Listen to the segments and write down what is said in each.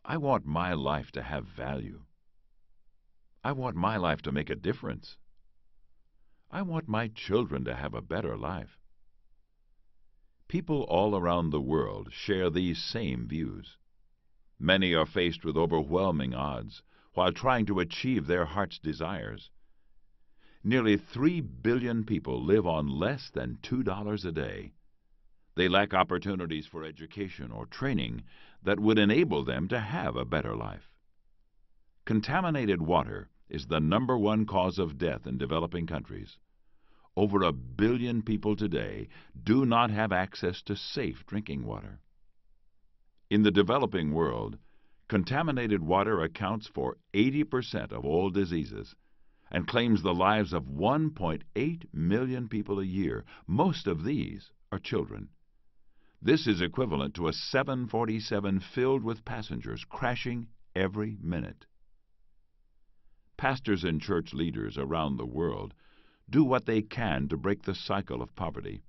I want my life to have value. I want my life to make a difference. I want my children to have a better life. People all around the world share these same views. Many are faced with overwhelming odds while trying to achieve their heart's desires. Nearly 3 billion people live on less than $2 a day. They lack opportunities for education or training that would enable them to have a better life. Contaminated water is the #1 cause of death in developing countries. Over 1 billion people today do not have access to safe drinking water. In the developing world, contaminated water accounts for 80% of all diseases and claims the lives of 1.8 million people a year. Most of these are children. This is equivalent to a 747 filled with passengers crashing every minute. Pastors and church leaders around the world do what they can to break the cycle of poverty,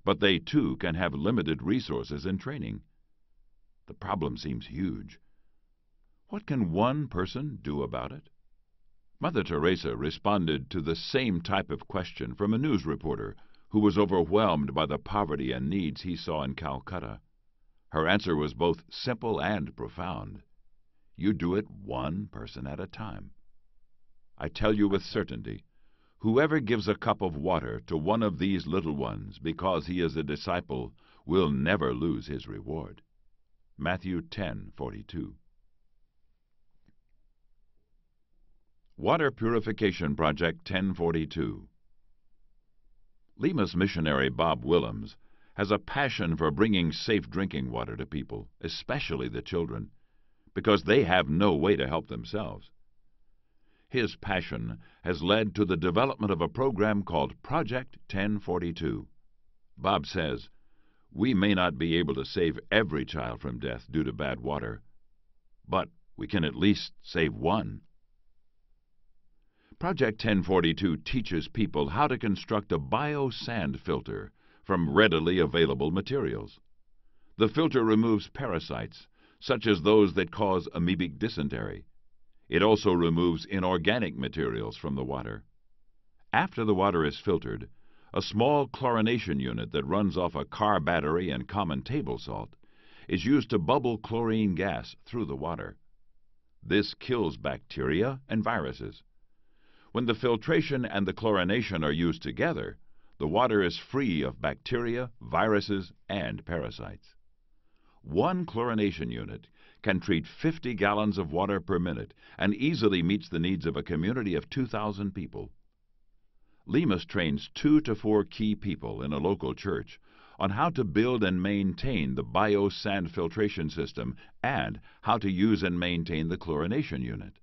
but they too can have limited resources and training. The problem seems huge. What can one person do about it? Mother Teresa responded to the same type of question from a news reporter who was overwhelmed by the poverty and needs he saw in Calcutta. Her answer was both simple and profound. You do it one person at a time. I tell you with certainty, whoever gives a cup of water to one of these little ones because he is a disciple will never lose his reward. Matthew 10:42. Water Purification Project 1042. LEAMIS missionary Bob Willems has a passion for bringing safe drinking water to people, especially the children, because they have no way to help themselves. His passion has led to the development of a program called Project 1042. Bob says, "We may not be able to save every child from death due to bad water, but we can at least save one." Project 1042 teaches people how to construct a bio-sand filter from readily available materials. The filter removes parasites, such as those that cause amoebic dysentery. It also removes inorganic materials from the water. After the water is filtered, a small chlorination unit that runs off a car battery and common table salt is used to bubble chlorine gas through the water. This kills bacteria and viruses. When the filtration and the chlorination are used together, the water is free of bacteria, viruses, and parasites. One chlorination unit can treat 50 gallons of water per minute and easily meets the needs of a community of 2,000 people. LEAMIS trains 2 to 4 key people in a local church on how to build and maintain the bio-sand filtration system and how to use and maintain the chlorination unit.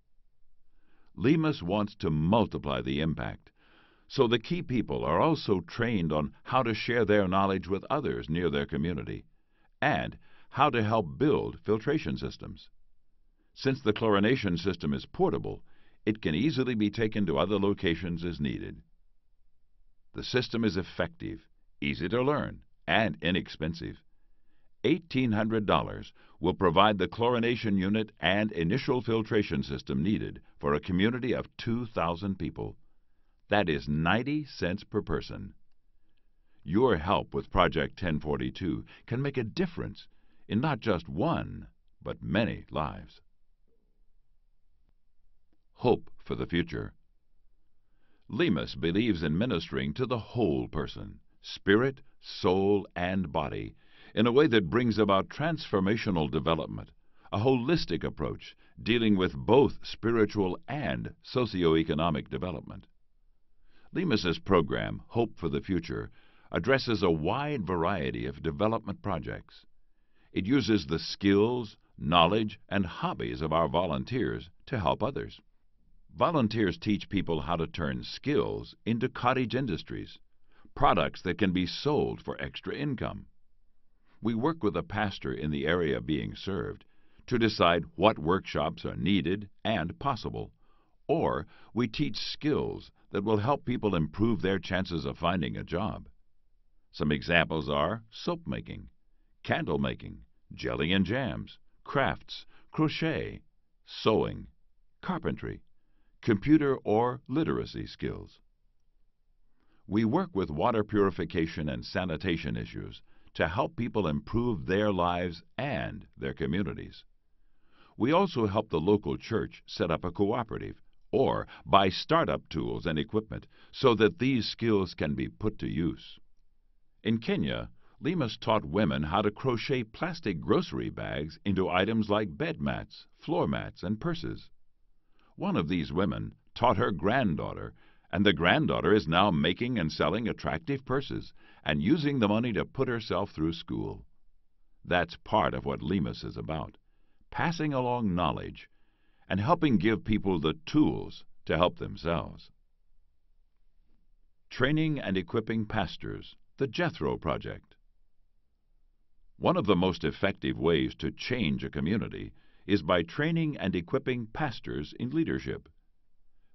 LEAMIS wants to multiply the impact, so the key people are also trained on how to share their knowledge with others near their community and how to help build filtration systems. Since the chlorination system is portable, it can easily be taken to other locations as needed. The system is effective, easy to learn, and inexpensive. $1,800 will provide the chlorination unit and initial filtration system needed for a community of 2,000 people. That is 90 cents per person. Your help with Project 1042 can make a difference in not just one, but many lives. Hope for the future. LEAMIS believes in ministering to the whole person, spirit, soul, and body, in a way that brings about transformational development, a holistic approach dealing with both spiritual and socioeconomic development. LEAMIS's program, Hope for the Future, addresses a wide variety of development projects. It uses the skills, knowledge, and hobbies of our volunteers to help others. Volunteers teach people how to turn skills into cottage industries, products that can be sold for extra income. We work with a pastor in the area being served to decide what workshops are needed and possible, or we teach skills that will help people improve their chances of finding a job. Some examples are soap making, candle making, jelly and jams, crafts, crochet, sewing, carpentry, computer or literacy skills. We work with water purification and sanitation issues to help people improve their lives and their communities. We also help the local church set up a cooperative or buy startup tools and equipment so that these skills can be put to use. In Kenya, LEAMIS taught women how to crochet plastic grocery bags into items like bed mats, floor mats, and purses. One of these women taught her granddaughter, and the granddaughter is now making and selling attractive purses and using the money to put herself through school. That's part of what LEAMIS is about, passing along knowledge and helping give people the tools to help themselves. Training and equipping pastors, the Jethro Project. One of the most effective ways to change a community is by training and equipping pastors in leadership.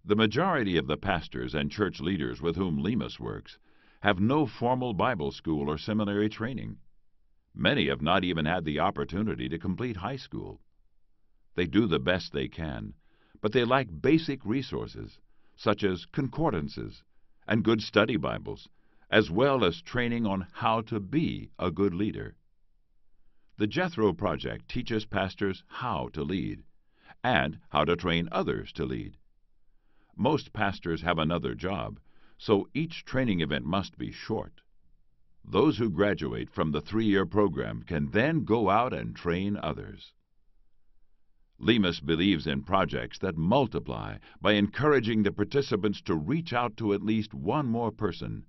The majority of the pastors and church leaders with whom LEAMIS works have no formal Bible school or seminary training. Many have not even had the opportunity to complete high school. They do the best they can, but they lack basic resources such as concordances and good study Bibles, as well as training on how to be a good leader. The Jethro Project teaches pastors how to lead and how to train others to lead. Most pastors have another job, so each training event must be short. Those who graduate from the 3-year program can then go out and train others. LEAMIS believes in projects that multiply by encouraging the participants to reach out to at least one more person,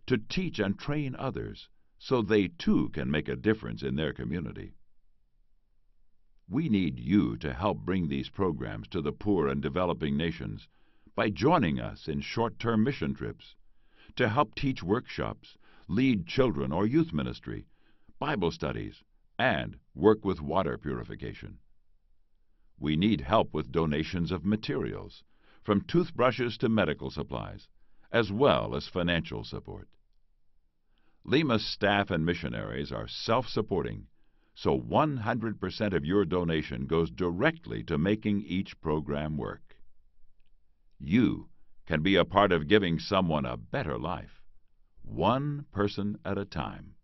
to teach and train others, so they too can make a difference in their community. We need you to help bring these programs to the poor and developing nations by joining us in short-term mission trips, to help teach workshops, lead children or youth ministry, Bible studies, and work with water purification. We need help with donations of materials, from toothbrushes to medical supplies, as well as financial support. LEAMIS staff and missionaries are self-supporting, so 100% of your donation goes directly to making each program work. You can be a part of giving someone a better life, one person at a time.